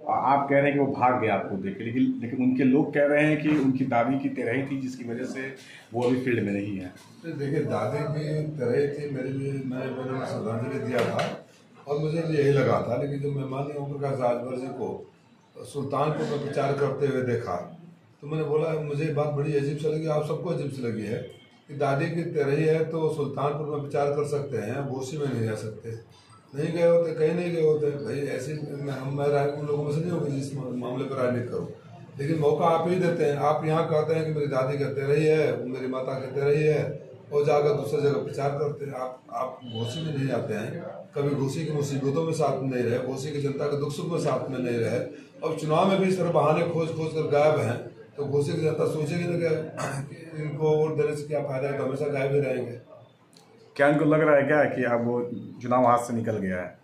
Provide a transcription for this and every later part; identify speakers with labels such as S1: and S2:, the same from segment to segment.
S1: आप कह रहे हैं कि वो भाग गया आपको देख के, लेकिन उनके लोग कह रहे हैं कि उनकी दादी की तेरही थी जिसकी वजह से वो अभी फील्ड में नहीं है।
S2: देखिए, दादी की तेरही थी, मेरे लिए मैंने श्रद्धांजलि दिया था और मुझे भी यही लगा था। लेकिन जब मैं माननीय ओम प्रकाश राजभर जी को सुल्तानपुर में प्रचार करते हुए देखा तो मैंने बोला, मुझे बात बड़ी अजीब सी लगी, आप सबको अजीब सी लगी है कि दादी की तेरही है तो सुल्तानपुर में प्रचार कर सकते हैं, घोसी में नहीं जा सकते। नहीं गए होते, कहीं नहीं गए होते भाई। ऐसे मैं उन लोगों में से नहीं होगी जिस मामले पर राजनीति करूँ, लेकिन मौका आप ही देते हैं। आप यहाँ कहते हैं कि मेरी दादी कहते रही है, मेरी माता कहते रही है, और जाकर दूसरी जगह प्रचार करते हैं। आप घोसी में नहीं आते हैं, कभी घोसी की मुसीबतों में साथ में नहीं रहे, घोसी की जनता के दुख सुख में साथ में नहीं रहे, अब चुनाव में भी इस तरह बहाने खोज खोज कर गायब हैं, तो घोसी की जनता सोचेगी ना कि इनको वोट देने से क्या फायदा है, तो हमेशा गायब ही रहेंगे।
S1: क्या इनको लग रहा है क्या कि अब वो चुनाव हाथ से निकल गया है?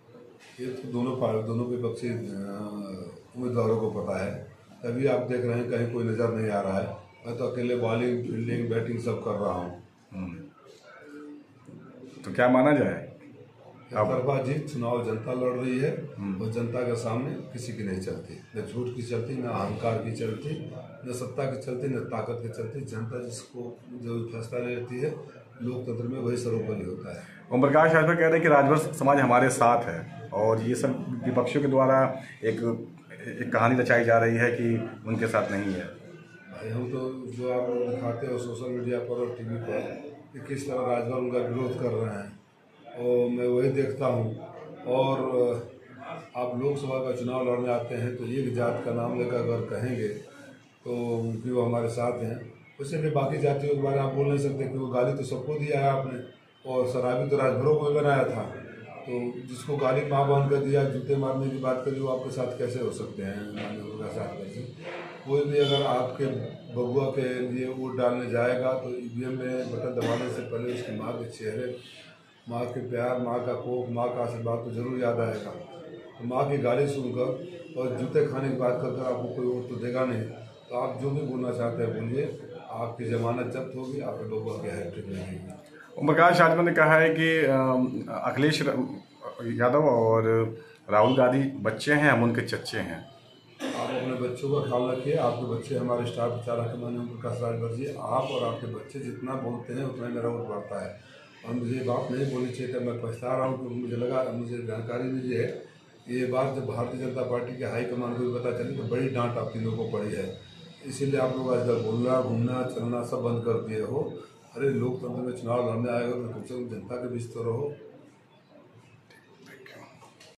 S2: ये तो दोनों विपक्षी उम्मीदवारों को पता है, तभी आप देख रहे हैं कहीं कोई नज़र नहीं आ रहा है। मैं तो अकेले बॉलिंग फील्डिंग बैटिंग सब कर रहा हूँ।
S1: तो क्या माना जाए?
S2: तरफा जीत चुनाव जनता लड़ रही है और जनता के सामने किसी की नहीं चलती, न झूठ की चलती, न अहंकार की चलती, न सत्ता की चलती, न ताकत की चलती। जनता जिसको जो फैसला लेती है लोकतंत्र में वही सर्वोपरि होता है।
S1: ओम प्रकाश राजभर कह रहे हैं कि राजभर समाज हमारे साथ है और ये सब विपक्षियों के द्वारा एक कहानी रचाई जा रही है कि उनके साथ नहीं है।
S2: भाई, हम तो जो आप लोग दिखाते हो सोशल मीडिया पर और टीवी पर कि किस तरह राजभर उनका विरोध कर रहे हैं, और मैं वही देखता हूँ। और आप लोकसभा का चुनाव लड़ने आते हैं तो एक जात का नाम लेकर अगर कहेंगे तो कि वो हमारे साथ हैं, उससे भी बाकी जातियों के बारे में आप बोल नहीं सकते कि वो गाली तो सबको दिया है आपने, और शराबी तो राजभरों को भी बनाया था। तो जिसको गाली माँ बहन कर दिया, जूते मारने की बात करी, वो आपके साथ कैसे हो सकते हैं? माननीय साथ कैसे? कोई भी अगर आपके बबुआ के लिए वोट डालने जाएगा तो ईवीएम में बटन दबाने से पहले उसकी माँ के चेहरे, माँ के प्यार, माँ का कोप, माँ का आशीर्वाद तो जरूर याद आएगा। तो माँ की गाली सुनकर और जूते खाने की बात कर आपको कोई वोट तो देगा नहीं। तो आप जो भी बोलना चाहते हैं बोलिए, आपकी जमानत जब्त होगी, आपके लोगों की हैट्रिक नहीं होगी।
S1: ओम प्रकाश राजभर ने कहा है कि अखिलेश यादव और राहुल गांधी बच्चे हैं, हम उनके चच्चे हैं।
S2: आप अपने बच्चों का ख्याल रखिए। आपके बच्चे हमारे स्टार प्रचारक हैं माननीय ओम प्रकाश राजभर जी। आप और आपके बच्चे जितना बोलते हैं उतना मेरा वोट बढ़ता है, और मुझे ये बात नहीं बोलनी चाहिए था। मैं पछता रहा हूँ क्योंकि मुझे जानकारी मिली है। ये बात जब भारतीय जनता पार्टी के हाईकमान को भी पता चली तो बड़ी डांट आप तीनों को पड़ी है। इसीलिए आप लोग आजकल बोलना, घूमना, चलना सब बंद कर दिए हो। अरे लोकतंत्र में चुनाव लड़ने आएगा तो कम से कम जनता के बीच तो रहो।